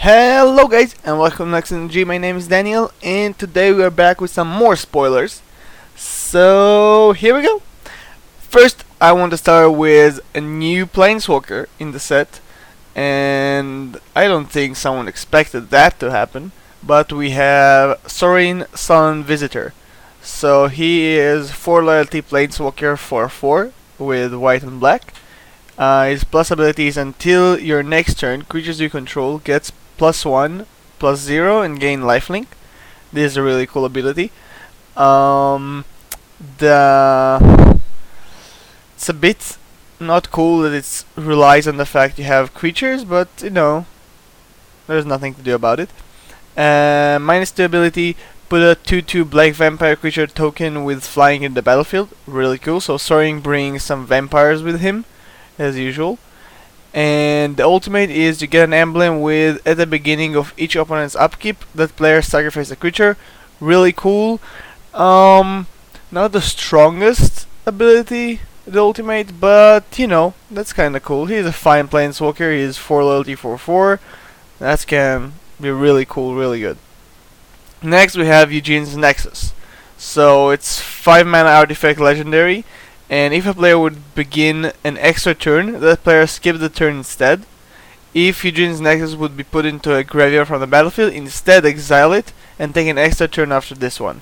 Hello guys and welcome to Next G. My name is Daniel and today we are back with some more spoilers. So here we go. First I want to start with a new planeswalker in the set, and I don't think someone expected that to happen, but we have Sorin Sun Visitor. So he is 4 loyalty planeswalker for 4 with white and black. His plus ability is until your next turn, creatures you control gets +1, +0 and gain lifelink. This is a really cool ability. It's a bit not cool that it relies on the fact you have creatures, but you know, there's nothing to do about it. -2 ability, put a 2/2 black vampire creature token with flying in the battlefield. Really cool. So Sorin brings some vampires with him, as usual. And the ultimate is you get an emblem with at the beginning of each opponent's upkeep that player sacrifice a creature. Really cool. Not the strongest ability, the ultimate, but you know, that's kinda cool. He's a fine planeswalker, he's 4 loyalty for 4. That can be really cool, really good. Next we have Eugene's Nexus. So it's 5 mana artifact legendary, and if a player would begin an extra turn, that player skips the turn instead. If Eugene's Nexus would be put into a graveyard from the battlefield, instead exile it and take an extra turn after this one.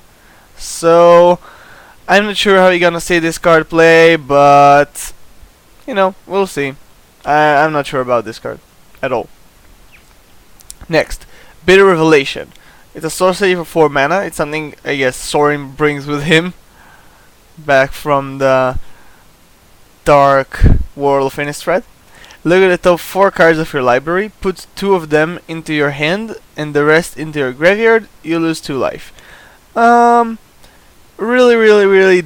So I'm not sure how you're gonna see this card play, but you know, we'll see. I'm not sure about this card at all. Next, Bitter Revelation. It's a sorcery for 4 mana. It's something I guess Sorin brings with him back from the dark world of Innistrad. Look at the top 4 cards of your library, put 2 of them into your hand and the rest into your graveyard. You lose 2 life. Really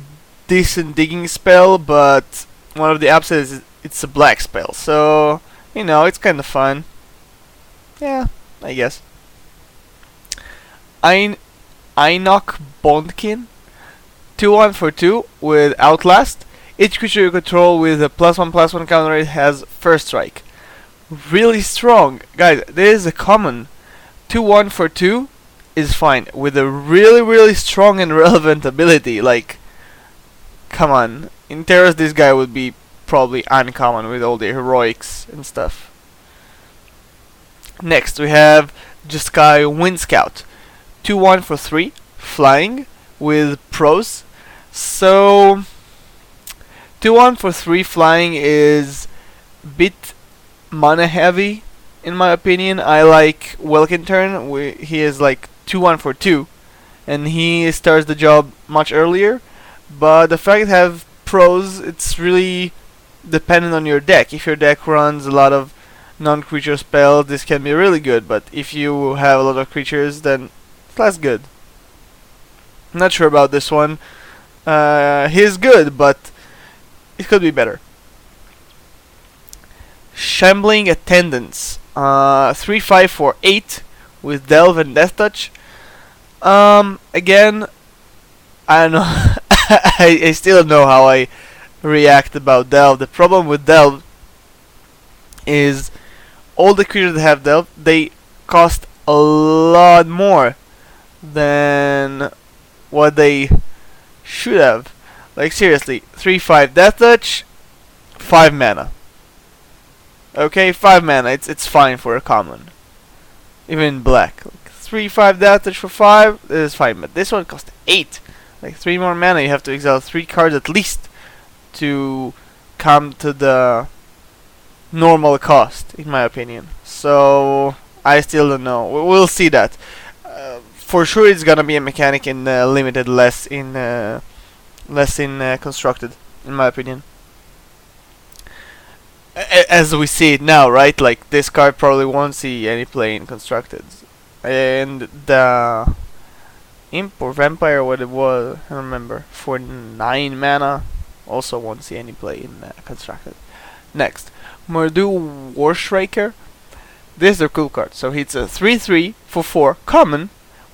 decent digging spell, but one of the upsides is it's a black spell, so you know, it's kinda fun. Yeah, I guess. Einok Bondkin, 2/1 for 2 with Outlast. Each creature you control with a +1/+1 counter it has First Strike. Really strong. Guys, this is a common. 2/1 for 2 is fine. With a really strong and relevant ability. Like, come on. In Terrace this guy would be probably uncommon with all the heroics and stuff. Next we have Jeskai Wind Scout. 2/1 for 3, flying with pros. So 2/1 for 3 flying is a bit mana heavy in my opinion. I like Welkin Turn. He is like 2/1 for 2 and he starts the job much earlier, but the fact that have pros, it's really dependent on your deck. If your deck runs a lot of non-creature spells, this can be really good, but if you have a lot of creatures, then it's less good. Not sure about this one. He's good, but it could be better. Shambling Attendants. 3/5 for 8 with Delve and Death Touch. Again, I don't know. I still don't know how I react about Delve. The problem with Delve is all the creatures that have Delve, they cost a lot more than what they should have. Like seriously, 3/5 Death Touch, 5 mana. Okay, 5 mana. It's fine for a common, even in black. Like 3/5 Death Touch for 5, it is fine. But this one costs 8. Like 3 more mana. You have to exile 3 cards at least to come to the normal cost, in my opinion. So I still don't know. We'll see that. For sure, it's gonna be a mechanic in limited, less in constructed, in my opinion. As we see it now, right? Like this card probably won't see any play in constructed, and the imp or vampire, what it was, I don't remember, for 9 mana, also won't see any play in constructed. Next, Mordu Warstriker. This is a cool card. So it's a 3/3 for 4 common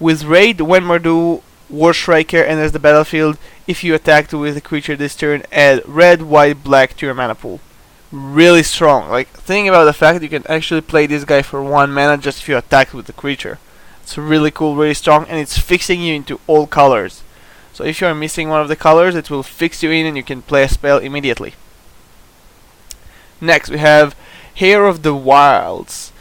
with raid when Mordu Warstriker enters the battlefield. If you attacked with a creature this turn, add red, white, black to your mana pool. really strong. Like, think about the fact that you can actually play this guy for 1 mana just if you attack with the creature. It's really cool, really strong, and it's fixing you into all colors. So if you are missing one of the colors, it will fix you in and you can play a spell immediately. Next we have Hero of the Wilds.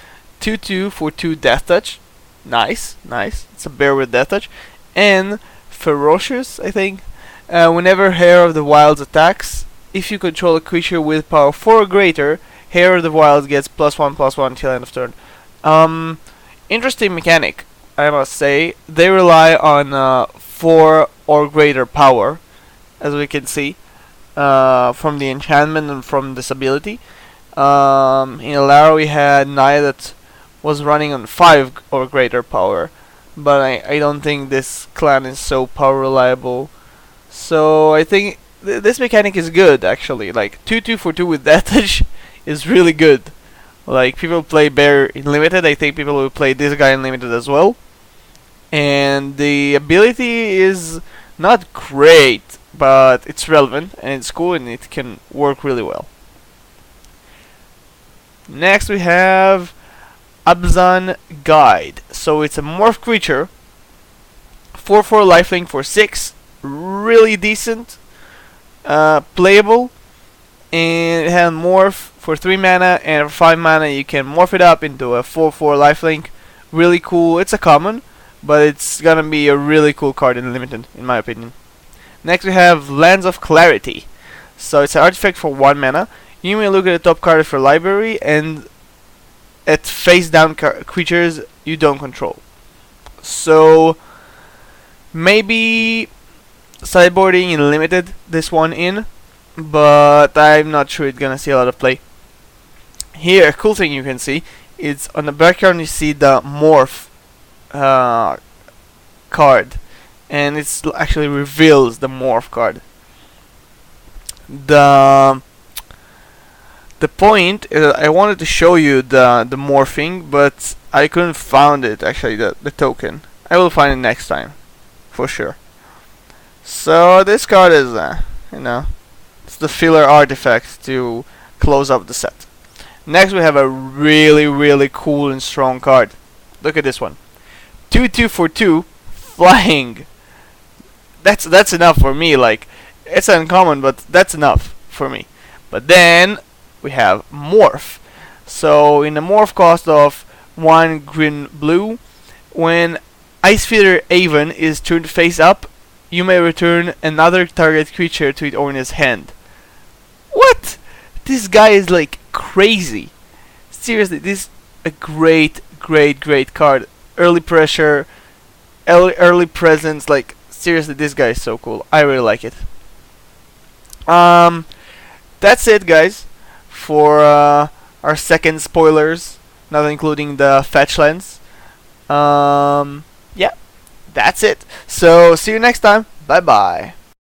2/2 for 2 Death Touch. Nice, nice. It's a bear with Death Touch. And Ferocious, I think. Whenever Hero of the Wilds attacks, if you control a creature with power 4 or greater, Hero of the Wilds gets +1/+1 till end of turn. Interesting mechanic, I must say. They rely on 4 or greater power, as we can see, from the enchantment and from this ability. In Alara we had Naya that was running on 5 or greater power, but I don't think this clan is so power reliable. So I think this mechanic is good, actually. Like 2/2 for 2 with Death Touch is really good. Like, people play Bear in Limited, I think people will play this guy in Limited as well. And the ability is not great, but it's relevant and it's cool and it can work really well. Next we have Abzan Guide. So it's a morph creature, 4/4 lifelink for 6, really decent, playable, and it has morph for 3 mana, and for 5 mana you can morph it up into a 4/4 lifelink. Really cool. It's a common, but it's gonna be a really cool card in Limited, in my opinion. Next we have Lands of Clarity. So it's an artifact for 1 mana. You may look at the top card of your library and at face down creatures you don't control. So maybe sideboarding in Limited this one in, but I'm not sure it's gonna see a lot of play. Here, a cool thing you can see is on the background you see the morph card, and it actually reveals the morph card. The point is I wanted to show you the morphing, but I couldn't find it, actually, the token. I will find it next time, for sure. So this card is, it's the filler artifact to close up the set. Next we have a really, really cool and strong card. Look at this one. 2/2 for 2, flying. That's enough for me. Like, it's uncommon, but that's enough for me. But then we have morph. So in the morph cost of 1 green blue, when Ice Feeder Avon is turned face up, you may return another target creature to its owner's hand. What? This guy is like crazy. Seriously, this is a great card. Early pressure, early presence. Like, seriously, this guy is so cool. I really like it. That's it, guys, for our second spoilers, not including the fetch lands. Yeah, that's it. So see you next time. Bye bye.